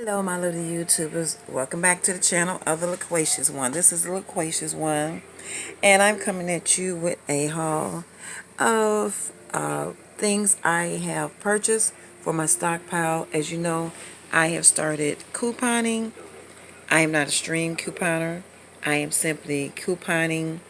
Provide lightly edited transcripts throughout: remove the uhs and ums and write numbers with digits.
Hello, my little YouTubers. Welcome back to the channel of the Loquacious One. This is the Loquacious One, and I'm coming at you with a haul of things I have purchased for my stockpile. As you know, I have started couponing. I am not a stream couponer. I am simply couponing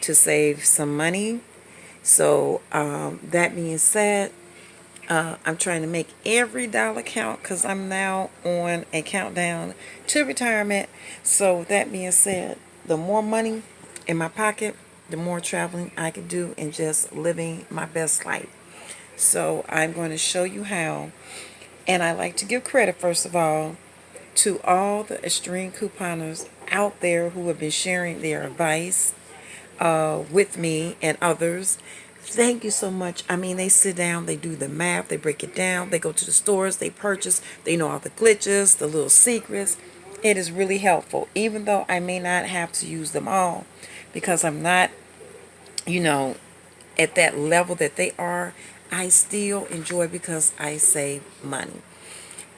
to save some money. So, that being said, I'm trying to make every dollar count because I'm now on a countdown to retirement. So, with that being said, the more money in my pocket, the more traveling I can do and just living my best life. So, I'm going to show you how. And I like to give credit, first of all, to all the extreme couponers out there who have been sharing their advice with me and others. Thank you so much. I mean, they sit down, they do the math, they break it down, they go to the stores, they purchase, they know all the glitches, the little secrets. It is really helpful, even though I may not have to use them all because I'm not, you know, at that level that they are. I still enjoy because I save money.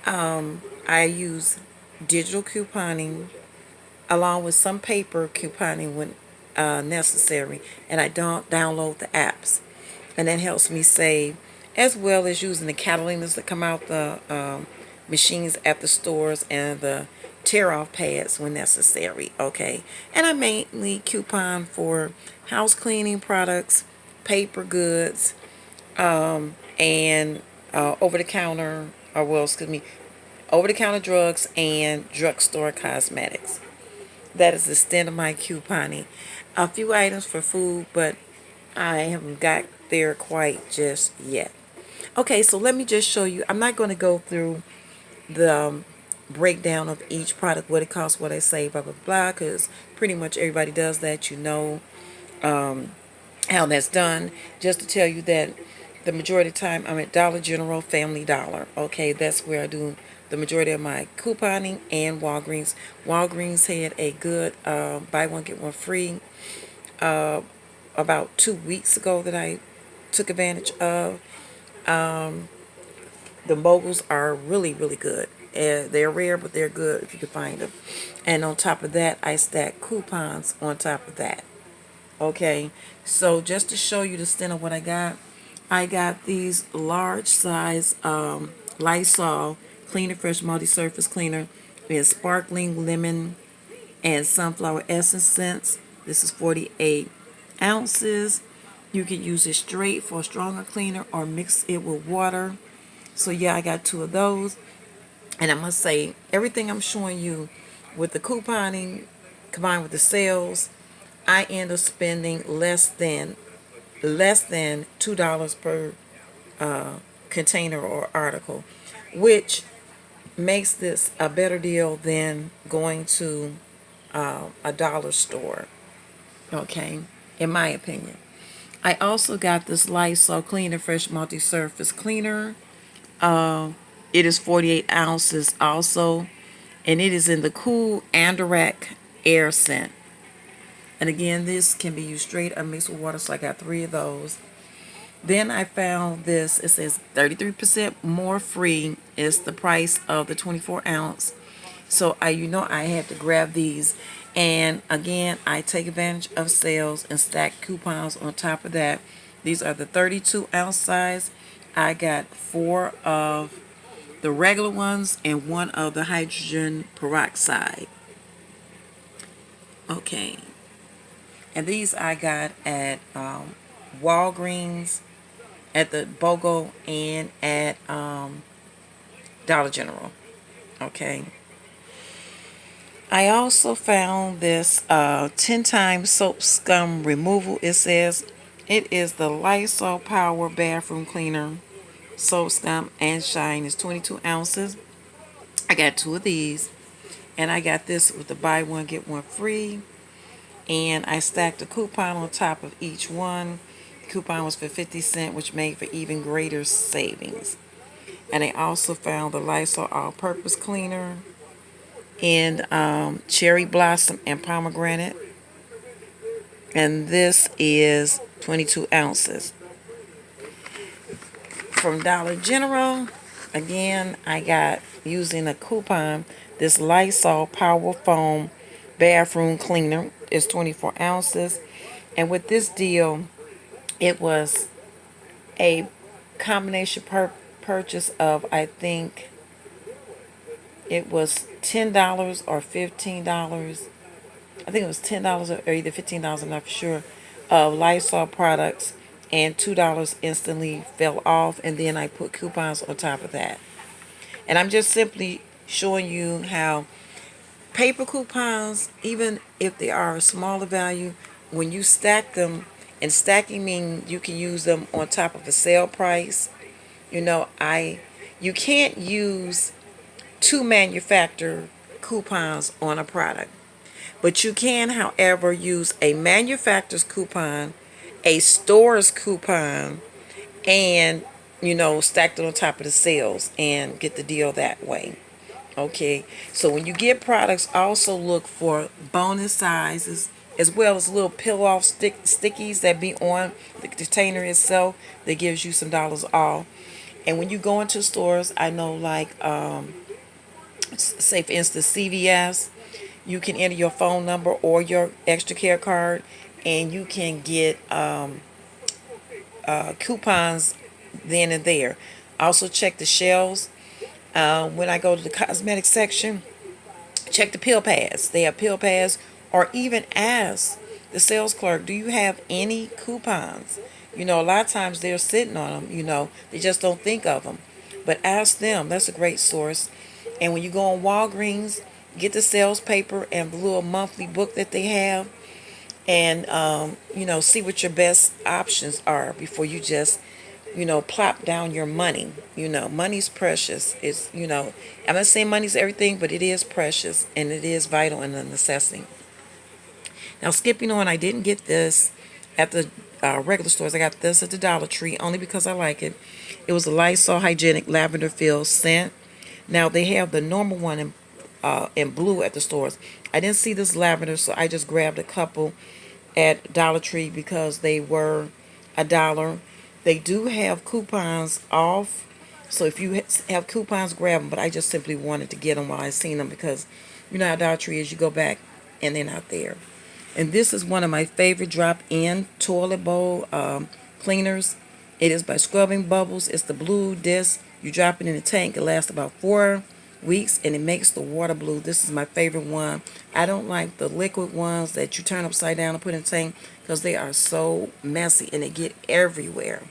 I use digital couponing along with some paper couponing when necessary, and I don't download the apps, and that helps me save, as well as using the cataliners that come out the machines at the stores and the tear off pads when necessary. Okay, and I mainly coupon for house cleaning products, paper goods, and over the counter, or well, excuse me, over the counter drugs and drugstore cosmetics. That is the extent of my couponing. A few items for food, but I haven't got there quite just yet. Okay, so let me just show you. I'm not going to go through the breakdown of each product, what it costs, what I save, blah, blah, blah, because pretty much everybody does that. You know how that's done. Just to tell you that the majority of the time I'm at Dollar General, Family Dollar. Okay, that's where I do the majority of my couponing, and Walgreens. Walgreens had a good buy one get one free about 2 weeks ago that I took advantage of. The moguls are really, really good. They're rare, but they're good if you can find them. And on top of that, I stack coupons on top of that. Okay, so just to show you the extent of what I got these large size Lysol Cleaner Fresh Multi-Surface Cleaner with sparkling lemon and sunflower essence scents. This is 48 ounces. You can use it straight for a stronger cleaner or mix it with water. So yeah, I got two of those. And I must say, everything I'm showing you with the couponing combined with the sales, I end up spending less than $2 per container or article, which makes this a better deal than going to a dollar store. Okay, in my opinion. I also got this Lysol Cleaner Fresh Multi-Surface Cleaner. It is 48 ounces also, and it is in the Cool Andorak Air scent. And again, this can be used straight or mixed with water, so I got three of those. Then I found this. It says 33% more free is the price of the 24 ounce. So I had to grab these. And again, I take advantage of sales and stack coupons on top of that. These are the 32 ounce size. I got four of the regular ones and one of the hydrogen peroxide. Okay. And these I got at Walgreens, at the BOGO, and at Dollar General. Okay. I also found this 10 times soap scum removal. It says it is the Lysol Power Bathroom Cleaner soap scum and shine. It's 22 ounces. I got two of these, and I got this with the buy one get one free. And I stacked a coupon on top of each one. The coupon was for 50 cents, which made for even greater savings. And I also found the Lysol all-purpose cleaner in cherry blossom and pomegranate, and this is 22 ounces. From Dollar General, Again, I got, using a coupon, this Lysol Power Foam bathroom cleaner. It's 24 ounces. And with this deal, it was a combination purchase of, I think it was $10 or $15. I think it was $10 or either $15, I'm not for sure, of Lysol products, and $2 instantly fell off, and then I put coupons on top of that. And I'm just simply showing you how paper coupons, even if they are a smaller value, when you stack them, and stacking means you can use them on top of a sale price. You can't use two manufacturer coupons on a product. But you can, however, use a manufacturer's coupon, a store's coupon, and, stack it on top of the sales and get the deal that way. Okay, so when you get products, also look for bonus sizes, as well as little peel off stickies that be on the container itself that gives you some dollars off. And when you go into stores, I know, like, say for instance CVS, you can enter your phone number or your extra care card, and you can get coupons then and there. Also check the shelves. When I go to the cosmetic section, check the pill pads. They have pill pads, or even ask the sales clerk, do you have any coupons? A lot of times they're sitting on them, they just don't think of them. But ask them, that's a great source. And when you go on Walgreens, get the sales paper and the little monthly book that they have, and see what your best options are before you just plop down your money. Money's precious. I'm not saying money's everything, but it is precious and it is vital and a necessity. Now, skipping on, I didn't get this at the regular stores. I got this at the Dollar Tree only because I like it. It was a Lysol Hygienic Lavender Fill Scent. Now, they have the normal one in blue at the stores. I didn't see this lavender, so I just grabbed a couple at Dollar Tree because they were $1. They do have coupons off, so if you have coupons, grab them. But I just simply wanted to get them while I seen them, because how Dollar Tree is. You go back and they're not there. And this is one of my favorite drop-in toilet bowl cleaners. It is by Scrubbing Bubbles. It's the blue disc. You drop it in the tank. It lasts about 4 weeks, and it makes the water blue. This is my favorite one. I don't like the liquid ones that you turn upside down and put in the tank, because they are so messy and they get everywhere.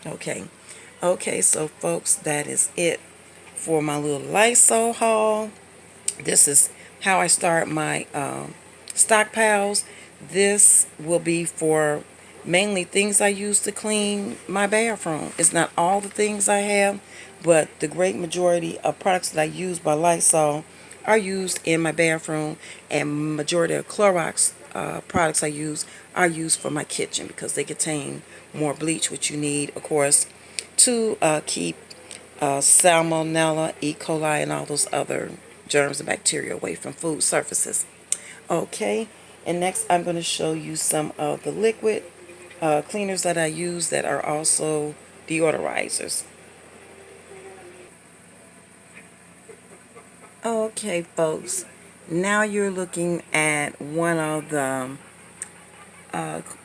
Okay, so folks, that is it for my little Lysol haul. This is how I start my stockpiles. This will be for mainly things I use to clean my bathroom. It's not all the things I have, but the great majority of products that I use by Lysol are used in my bathroom, and majority of Clorox products I use are used for my kitchen, because they contain more bleach, which you need, of course, to keep salmonella, E. coli, and all those other germs and bacteria away from food surfaces. Okay, and next I'm going to show you some of the liquid cleaners that I use that are also deodorizers. Okay, folks, now you're looking at one of the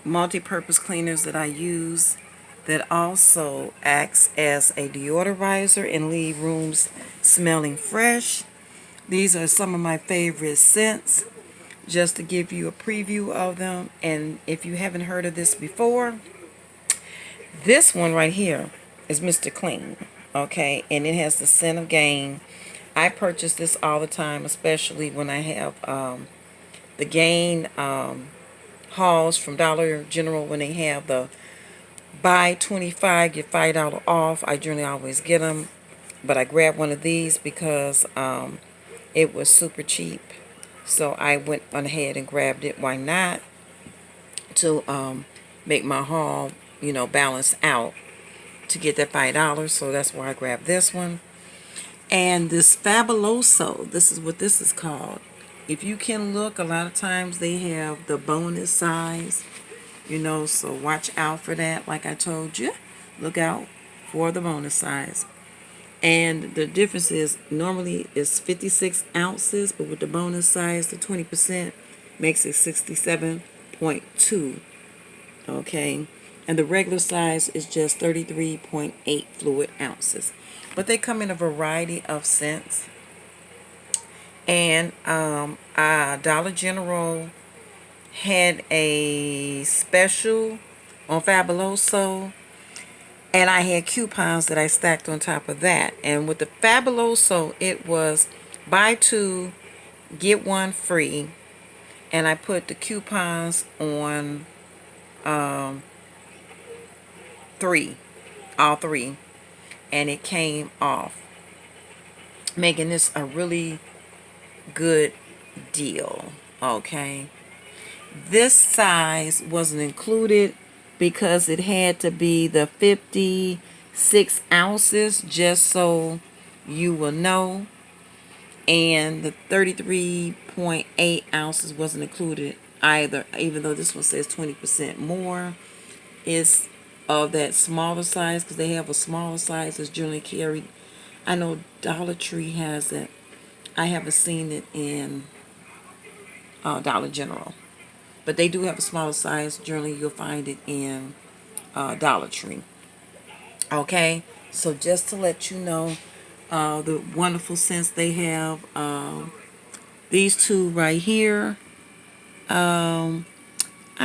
multi-purpose cleaners that I use that also acts as a deodorizer and leave rooms smelling fresh. These are some of my favorite scents, just to give you a preview of them. And if you haven't heard of this before, this one right here is Mr. Clean. Okay, and it has the scent of Gain. I purchase this all the time, especially when I have the Gain hauls from Dollar General, when they have the buy 25 get $5 off. I generally always get them, but I grabbed one of these because it was super cheap, so I went on ahead and grabbed it. Why not? To make my haul balance out, to get that $5. So that's why I grabbed this one. And this Fabuloso, this is what this is called. If you can look, a lot of times they have the bonus size, so watch out for that. Like I told you, look out for the bonus size. And the difference is normally it's 56 ounces, but with the bonus size, the 20% makes it 67.2. Okay. And the regular size is just 33.8 fluid ounces. But they come in a variety of scents. And Dollar General had a special on Fabuloso, and I had coupons that I stacked on top of that. And with the Fabuloso, it was buy two, get one free. And I put the coupons on three, all three, and it came off, making this a really good deal. Okay. This size wasn't included because it had to be the 56 ounces, just so you will know. And the 33.8 ounces wasn't included either, even though this one says 20% more. It's of that smaller size, because they have a smaller size that's generally carried. I know Dollar Tree has it. I haven't seen it in Dollar General. But they do have a smaller size. Generally, you'll find it in Dollar Tree. Okay, so just to let you know the wonderful scents they have. These two right here. I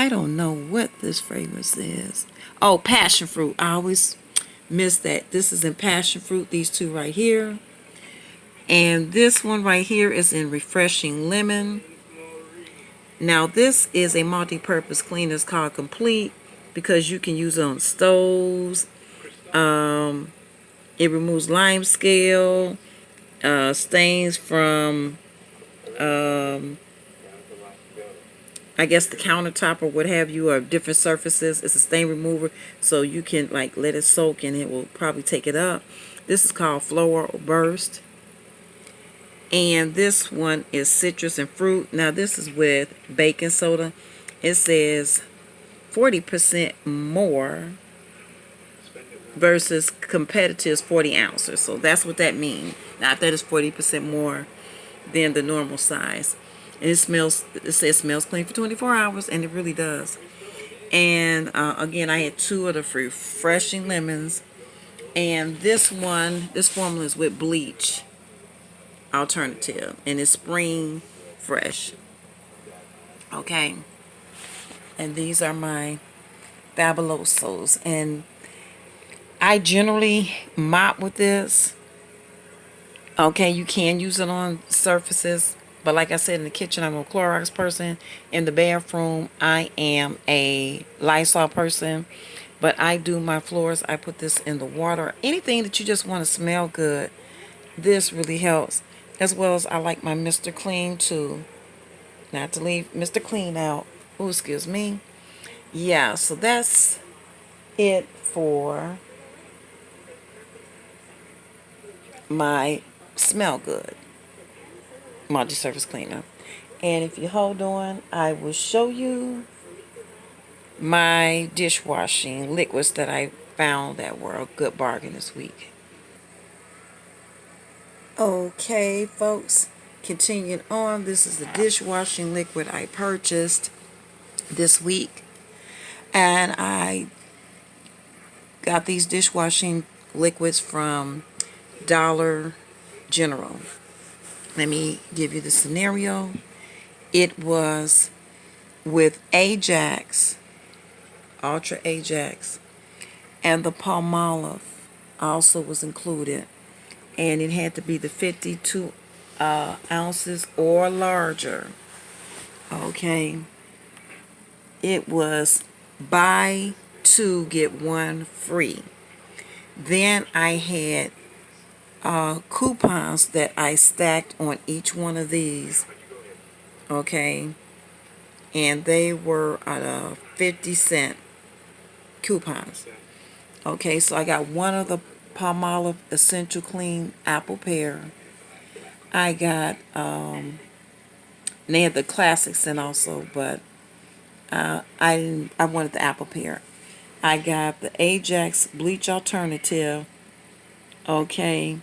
don't know what this fragrance is. Oh, passion fruit. I always miss that. This is in passion fruit. These two right here. And this one right here is in refreshing lemon. Now this is a multi-purpose cleaner. It's called Complete because you can use it on stoves. It removes lime scale, stains from, I guess, the countertop or what have you, or different surfaces. It's a stain remover, so you can like let it soak and it will probably take it up. This is called Floral Burst. And this one is citrus and fruit. Now this is with baking soda. It says 40% more versus competitors 40 ounces. So that's what that means. Not that it's 40% more than the normal size. And it smells, it says smells clean for 24 hours, and it really does. And again, I had two of the refreshing lemons. And this one, this formula is with bleach alternative, and it's spring fresh. Okay. And these are my Fabulosos. And I generally mop with this. Okay, you can use it on surfaces, but like I said, in the kitchen, I'm a Clorox person. In the bathroom, I am a Lysol person. But I do my floors, I put this in the water. Anything that you just want to smell good, this really helps. As well as I like my Mr. Clean too. Not to leave Mr. Clean out. Oh, excuse me. Yeah, so that's it for my Smell Good multi-surface cleaner. And if you hold on, I will show you my dishwashing liquids that I found that were a good bargain this week. Okay, folks, continuing on, this is the dishwashing liquid I purchased this week. And I got these dishwashing liquids from Dollar General. Let me give you the scenario. It was with Ajax, Ultra Ajax, and the Palmolive also was included. And it had to be the 52 ounces or larger. Okay. It was buy two, get one free. Then I had coupons that I stacked on each one of these. Okay. And they were 50-cent coupons. Okay, so I got one of the Palmolive Essential Clean Apple Pear. I got, they had the classics in also, but I wanted the Apple Pear. I got the Ajax Bleach Alternative okay,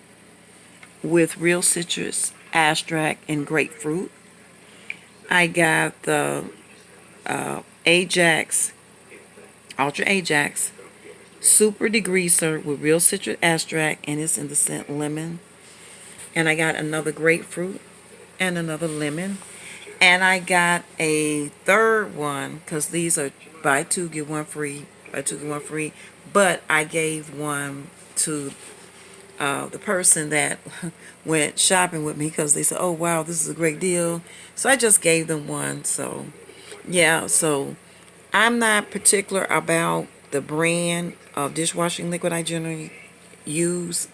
with real citrus, extract, and grapefruit. I got the Ajax, Ultra Ajax, Super Degreaser with real citrus extract, and it's in the scent lemon. And I got another grapefruit and another lemon. And I got a third one because these are buy two get one free, buy two get one free. But I gave one to the person that went shopping with me because they said, "Oh wow, this is a great deal." So I just gave them one. So yeah, so I'm not particular about the brand of dishwashing liquid I generally use.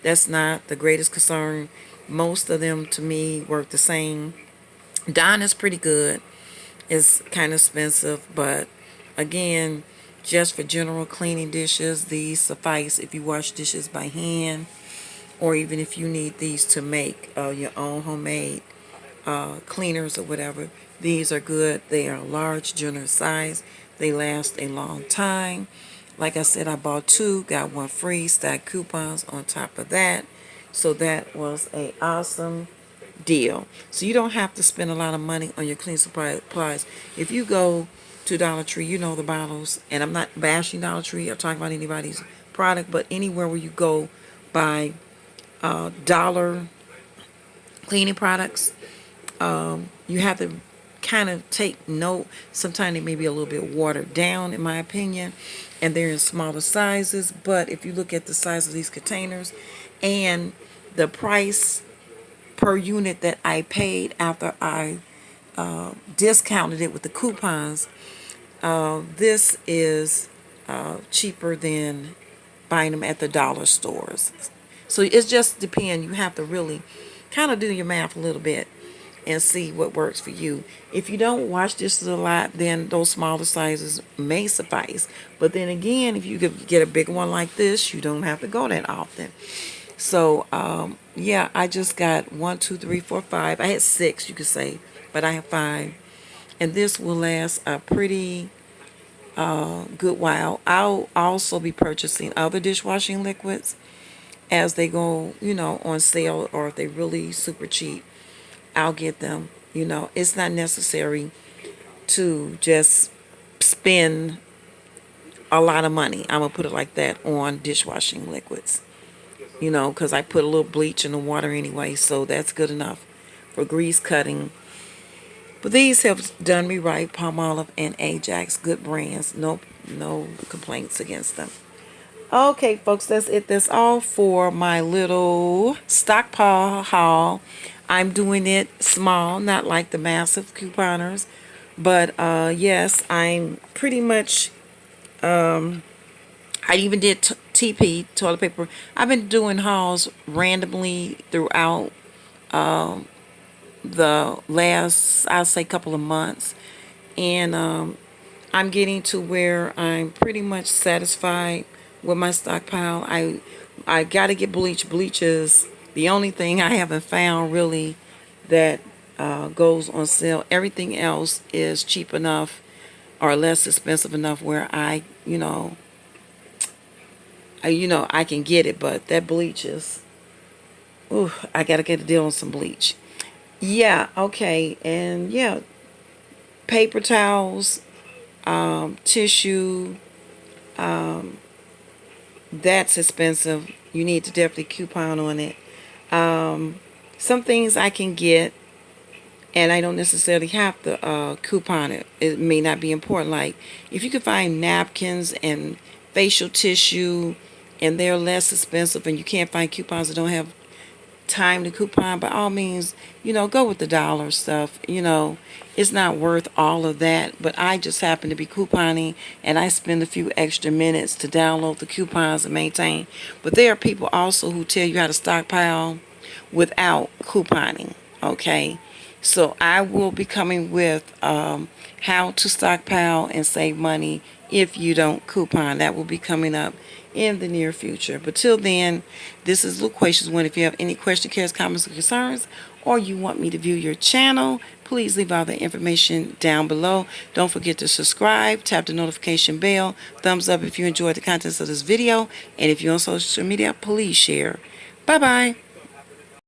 That's not the greatest concern. Most of them to me work the same. Dawn is pretty good. It's kind of expensive, but again, just for general cleaning dishes, these suffice if you wash dishes by hand, or even if you need these to make your own homemade cleaners or whatever. These are good. They are large, generous size. They last a long time. Like I said, I bought two, got one free, stacked coupons on top of that. So that was a awesome deal. So you don't have to spend a lot of money on your cleaning supplies. If you go to Dollar Tree, you know the bottles, and I'm not bashing Dollar Tree or talking about anybody's product, but anywhere where you go buy dollar cleaning products, you have to kind of take note. Sometimes they may be a little bit watered down, in my opinion, and they're in smaller sizes. But if you look at the size of these containers and the price per unit that I paid after I discounted it with the coupons, this is cheaper than buying them at the dollar stores. So it just depends. You have to really kind of do your math a little bit and see what works for you. If you don't wash dishes a lot, then those smaller sizes may suffice. But then again, if you could get a big one like this, you don't have to go that often. So yeah, I just got 1, 2, 3, 4, 5. I had 6, you could say, but I have 5, and this will last a pretty good while. I'll also be purchasing other dishwashing liquids as they go, on sale, or if they really super cheap, I'll get them. It's not necessary to just spend a lot of money. I'm gonna put it like that on dishwashing liquids. Because I put a little bleach in the water anyway, so that's good enough for grease cutting. But these have done me right. Palmolive and Ajax, good brands. No complaints against them. Okay, folks, that's it. That's all for my little stockpile haul. I'm doing it small, not like the massive couponers. But yes, I'm pretty much, I even did TP, toilet paper. I've been doing hauls randomly throughout the last, I'll say, couple of months. And I'm getting to where I'm pretty much satisfied with my stockpile. I got to get bleach. Bleach is the only thing I haven't found really that goes on sale. Everything else is cheap enough or less expensive enough where I can get it. But that bleach is, ooh, I got to get a deal on some bleach. Yeah, okay, and yeah, paper towels, tissue, that's expensive. You need to definitely coupon on it. Some things I can get, and I don't necessarily have to coupon it. It may not be important. Like if you can find napkins and facial tissue, and they're less expensive, and you can't find coupons that don't have time to coupon, by all means, go with the dollar stuff. It's not worth all of that, but I just happen to be couponing, and I spend a few extra minutes to download the coupons and maintain. But there are people also who tell you how to stockpile without couponing. Okay, so I will be coming with how to stockpile and save money if you don't coupon. That will be coming up in the near future. But till then, this is Loquacious One. If you have any questions, cares, comments, or concerns, or you want me to view your channel, please leave all the information down below. Don't forget to subscribe, tap the notification bell, thumbs up if you enjoyed the contents of this video, and if you're on social media, please share. Bye-bye.